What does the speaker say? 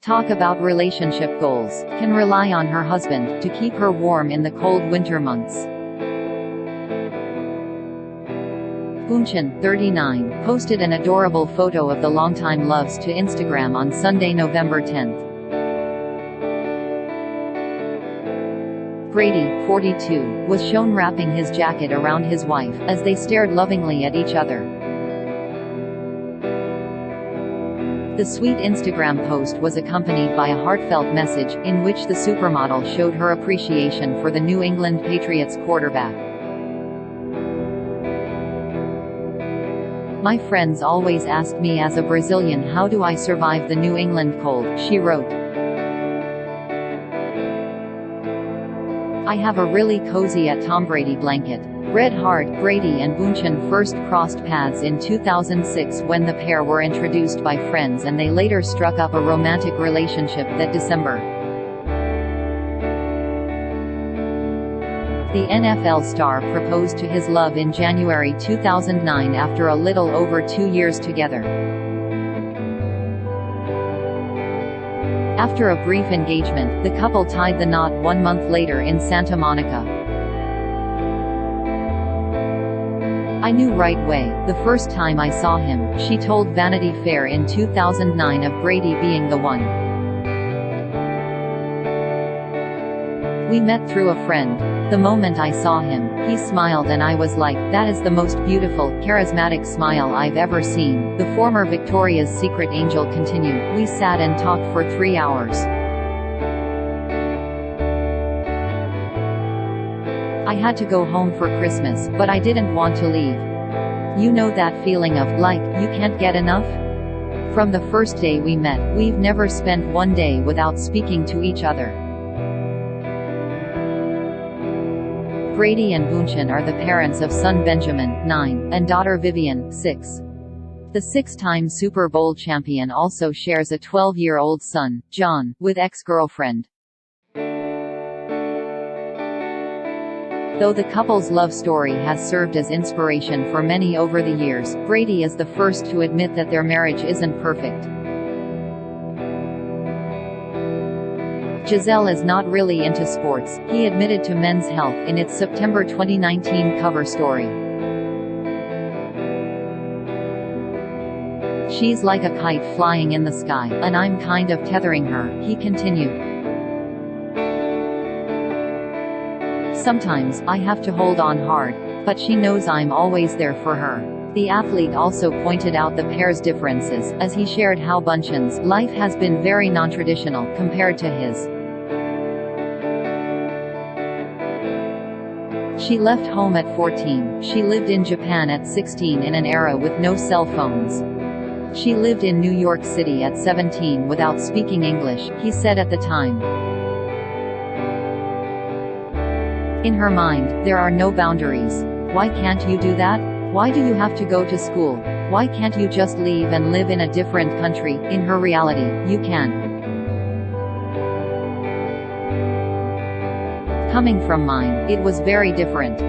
Talk about relationship goals. Can rely on her husband to keep her warm in the cold winter months. Bundchen, 39, posted an adorable photo of the longtime loves to Instagram on Sunday, November 10th. Brady, 42, was shown wrapping his jacket around his wife, as they stared lovingly at each other. The sweet Instagram post was accompanied by a heartfelt message, in which the supermodel showed her appreciation for the New England Patriots quarterback. "My friends always ask me as a Brazilian, how do I survive the New England cold," she wrote. "I have a really cozy at Tom Brady blanket." Read hard. Brady and Bundchen first crossed paths in 2006 when the pair were introduced by friends, and they later struck up a romantic relationship that December. The NFL star proposed to his love in January 2009 after a little over 2 years together. After a brief engagement, the couple tied the knot 1 month later in Santa Monica. "I knew right away, the first time I saw him," she told Vanity Fair in 2009 of Brady being the one. "We met through a friend. The moment I saw him, he smiled and I was like, that is the most beautiful, charismatic smile I've ever seen," the former Victoria's Secret angel continued. "We sat and talked for 3 hours. I had to go home for Christmas, but I didn't want to leave. You know that feeling of, like, you can't get enough? From the first day we met, we've never spent one day without speaking to each other." Brady and Bundchen are the parents of son Benjamin, 9, and daughter Vivian, 6. The 6-time Super Bowl champion also shares a 12-year-old son, John, with ex-girlfriend. Though the couple's love story has served as inspiration for many over the years, Brady is the first to admit that their marriage isn't perfect. Gisele is not really into sports, he admitted to Men's Health in its September 2019 cover story. "She's like a kite flying in the sky, and I'm kind of tethering her," he continued. "Sometimes, I have to hold on hard. But she knows I'm always there for her." The athlete also pointed out the pair's differences, as he shared how Bundchen's life has been very non-traditional compared to his. "She left home at 14, she lived in Japan at 16 in an era with no cell phones. She lived in New York City at 17 without speaking English," he said at the time. "In her mind, there are no boundaries. Why can't you do that? Why do you have to go to school? Why can't you just leave and live in a different country?" In her reality, you can. "Coming from mine, it was very different."